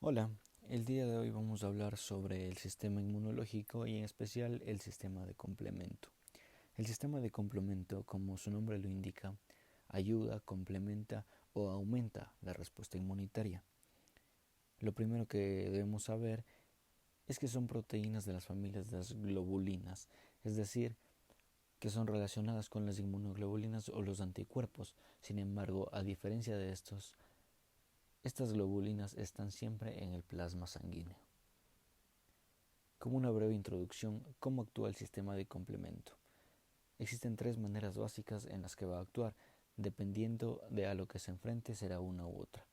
Hola, el día de hoy vamos a hablar sobre el sistema inmunológico y en especial el sistema de complemento. El sistema de complemento, como su nombre lo indica, ayuda, complementa o aumenta la respuesta inmunitaria. Lo primero que debemos saber es que son proteínas de las familias de las globulinas, es decir, que son relacionadas con las inmunoglobulinas o los anticuerpos. Sin embargo, a diferencia de estas globulinas están siempre en el plasma sanguíneo. Como una breve introducción, ¿cómo actúa el sistema de complemento? Existen tres maneras básicas en las que va a actuar, dependiendo de a lo que se enfrente será una u otra.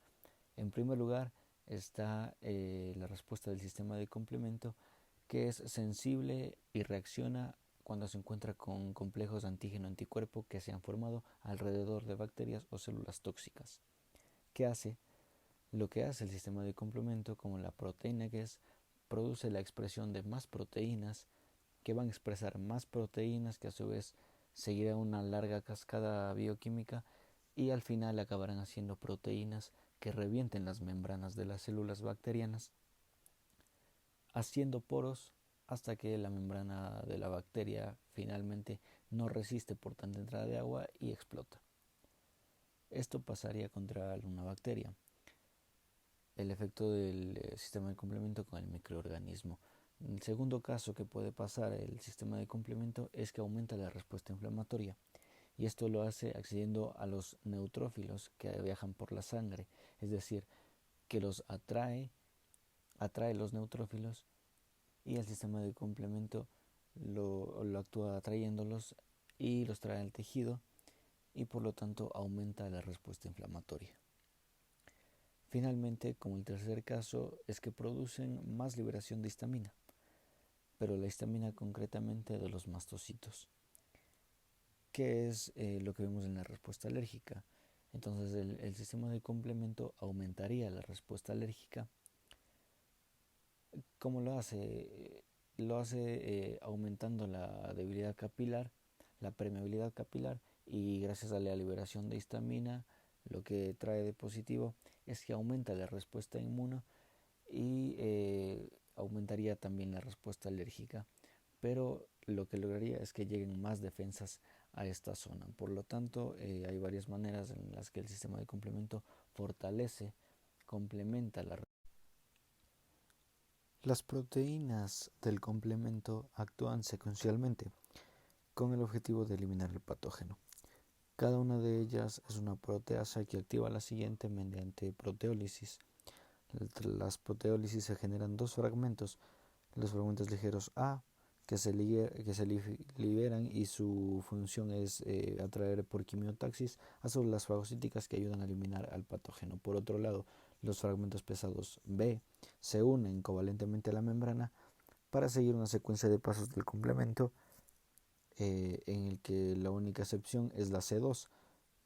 En primer lugar está la respuesta del sistema de complemento, que es sensible y reacciona cuando se encuentra con complejos antígeno-anticuerpo que se han formado alrededor de bacterias o células tóxicas. ¿Qué hace? Lo que hace el sistema de complemento, como la proteína que es, produce la expresión de más proteínas que van a expresar más proteínas que a su vez seguirá una larga cascada bioquímica y al final acabarán haciendo proteínas que revienten las membranas de las células bacterianas, haciendo poros hasta que la membrana de la bacteria finalmente no resiste por tanta entrada de agua y explota. Esto pasaría contra una bacteria. El efecto del sistema de complemento con el microorganismo. El segundo caso que puede pasar el sistema de complemento es que aumenta la respuesta inflamatoria y esto lo hace accediendo a los neutrófilos que viajan por la sangre, es decir, que los atrae los neutrófilos y el sistema de complemento lo actúa atrayéndolos y los trae al tejido y por lo tanto aumenta la respuesta inflamatoria. Finalmente, como el tercer caso, es que producen más liberación de histamina, pero la histamina concretamente de los mastocitos, que es lo que vemos en la respuesta alérgica. Entonces el sistema de complemento aumentaría la respuesta alérgica. ¿Cómo lo hace? Lo hace aumentando la debilidad capilar, la permeabilidad capilar y gracias a la liberación de histamina lo que trae de positivo es que aumenta la respuesta inmune y aumentaría también la respuesta alérgica, pero lo que lograría es que lleguen más defensas a esta zona. Por lo tanto, hay varias maneras en las que el sistema de complemento fortalece, complementa la. Las proteínas del complemento actúan secuencialmente con el objetivo de eliminar el patógeno. Cada una de ellas es una proteasa que activa la siguiente mediante proteólisis. Las proteólisis se generan dos fragmentos, los fragmentos ligeros A, que se liberan y su función es atraer por quimiotaxis a células fagocíticas que ayudan a eliminar al patógeno. Por otro lado, los fragmentos pesados B se unen covalentemente a la membrana para seguir una secuencia de pasos del complemento en el que la única excepción es la C2,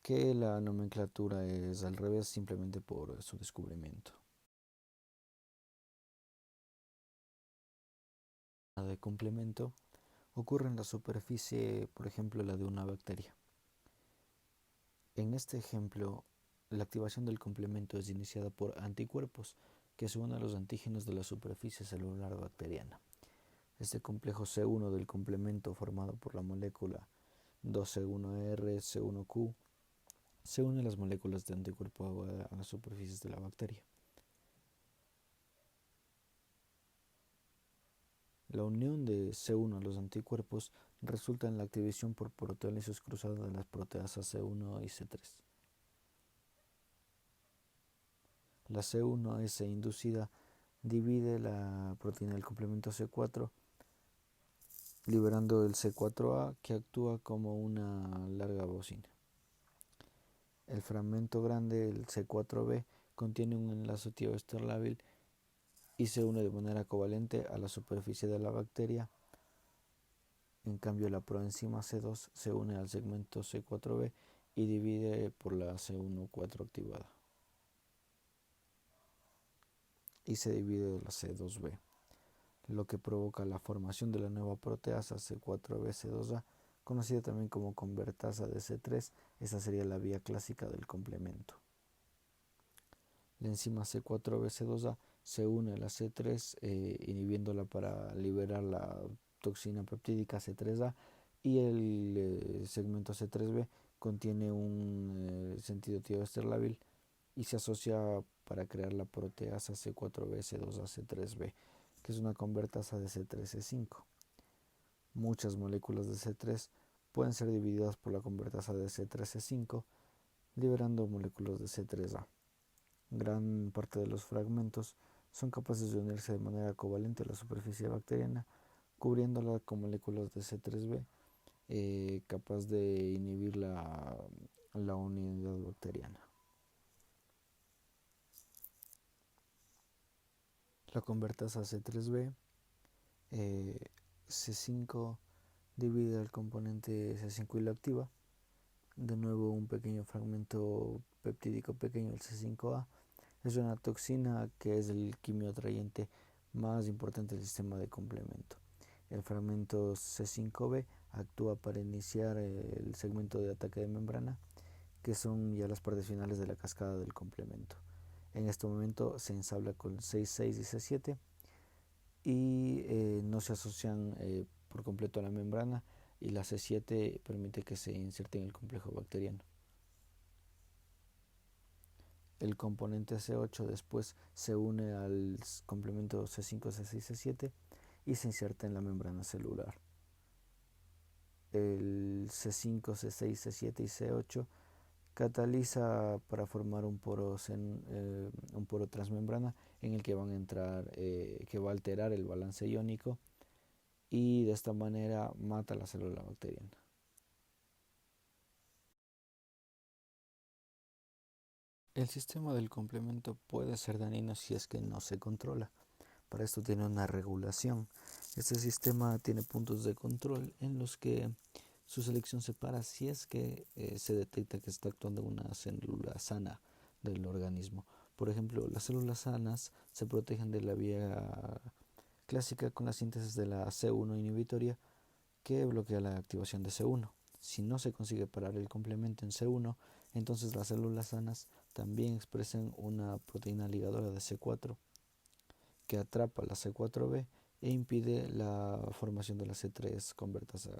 que la nomenclatura es al revés simplemente por su descubrimiento. De complemento ocurre en la superficie, por ejemplo, la de una bacteria. En este ejemplo, la activación del complemento es iniciada por anticuerpos que se unen a los antígenos de la superficie celular bacteriana. Este complejo C1 del complemento formado por la molécula 2C1R, C1Q, se une a las moléculas de anticuerpo a las superficies de la bacteria. La unión de C1 a los anticuerpos resulta en la activación por proteólisis cruzada de las proteasas C1 y C3. La C1S inducida divide la proteína del complemento C4, liberando el C4A que actúa como una larga bocina. El fragmento grande, el C4B, contiene un enlace tioester lábil y se une de manera covalente a la superficie de la bacteria. En cambio, la proenzima C2 se une al segmento C4B y divide por la C14 activada y se divide de la C2B, lo que provoca la formación de la nueva proteasa C4BC2A, conocida también como convertasa de C3. Esa sería la vía clásica del complemento. La enzima C4b-C2A se une a la C3 inhibiéndola para liberar la toxina peptídica C3A, y el segmento C3b contiene un sentido tioester lábil y se asocia para crear la proteasa C4b-C2A-C3b, que es una convertasa de C3-C5. Muchas moléculas de C3 pueden ser divididas por la convertasa de C3-C5, liberando moléculas de C3A. Gran parte de los fragmentos son capaces de unirse de manera covalente a la superficie bacteriana, cubriéndola con moléculas de C3b, capaz de inhibir la unidad bacteriana. La convertasa C3b C5 divide el componente C5 y lo activa. De nuevo, un pequeño fragmento peptídico pequeño, el C5A, es una toxina que es el quimioatrayente más importante del sistema de complemento. El fragmento C5b actúa para iniciar el segmento de ataque de membrana, que son ya las partes finales de la cascada del complemento. En este momento se ensambla con C6 y C7 y no se asocian por completo a la membrana, y la C7 permite que se inserte en el complejo bacteriano. El componente C8 después se une al complemento C5, C6, C7 y se inserta en la membrana celular. El C5, C6, C7 y C8 cataliza para formar un poro transmembrana en el que van a entrar, que va a alterar el balance iónico, y de esta manera mata la célula bacteriana. El sistema del complemento puede ser dañino si es que no se controla. Para esto tiene una regulación. Este sistema tiene puntos de control en los que su selección se para si es que se detecta que está actuando una célula sana del organismo. Por ejemplo, las células sanas se protegen de la vía clásica con la síntesis de la C1 inhibitoria, que bloquea la activación de C1. Si no se consigue parar el complemento en C1, entonces las células sanas también expresan una proteína ligadora de C4 que atrapa la C4b e impide la formación de la C3 convertasa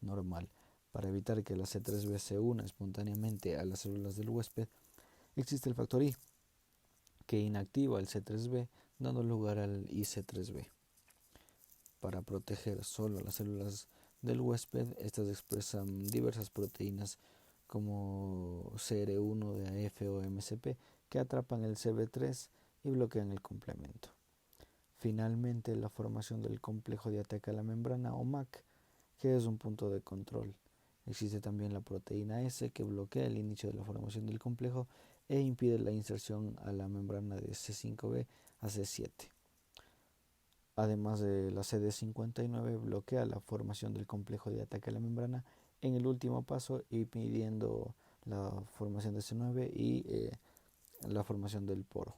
normal. Para evitar que la C3b se una espontáneamente a las células del huésped, existe el factor I, que inactiva el C3b, dando lugar al IC3b. Para proteger solo las células del huésped, estas expresan diversas proteínas como CR1 de AF o MCP, que atrapan el CB3 y bloquean el complemento. Finalmente, la formación del complejo de ataque a la membrana o MAC, que es un punto de control. Existe también la proteína S, que bloquea el inicio de la formación del complejo e impide la inserción a la membrana de C5b a C7. Además de la CD59, bloquea la formación del complejo de ataque a la membrana en el último paso, impidiendo la formación de C9 y la formación del poro.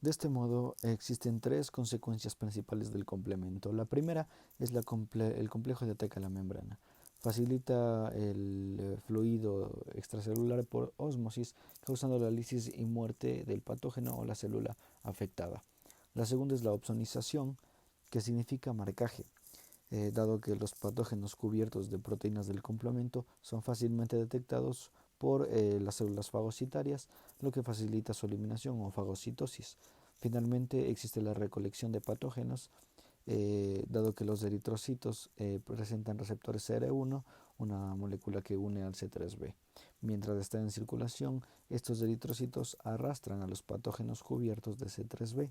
De este modo, existen tres consecuencias principales del complemento. La primera es el complejo de ataque a la membrana. Facilita el fluido extracelular por ósmosis, causando la lisis y muerte del patógeno o la célula afectada. La segunda es la opsonización, que significa marcaje, dado que los patógenos cubiertos de proteínas del complemento son fácilmente detectados por las células fagocitarias, lo que facilita su eliminación o fagocitosis. Finalmente, existe la recolección de patógenos, dado que los eritrocitos presentan receptores CR1, una molécula que une al C3b. Mientras está en circulación, estos eritrocitos arrastran a los patógenos cubiertos de C3b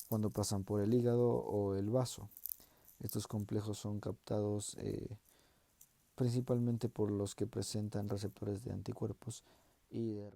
cuando pasan por el hígado o el vaso. Estos complejos son captados principalmente por los que presentan receptores de anticuerpos y de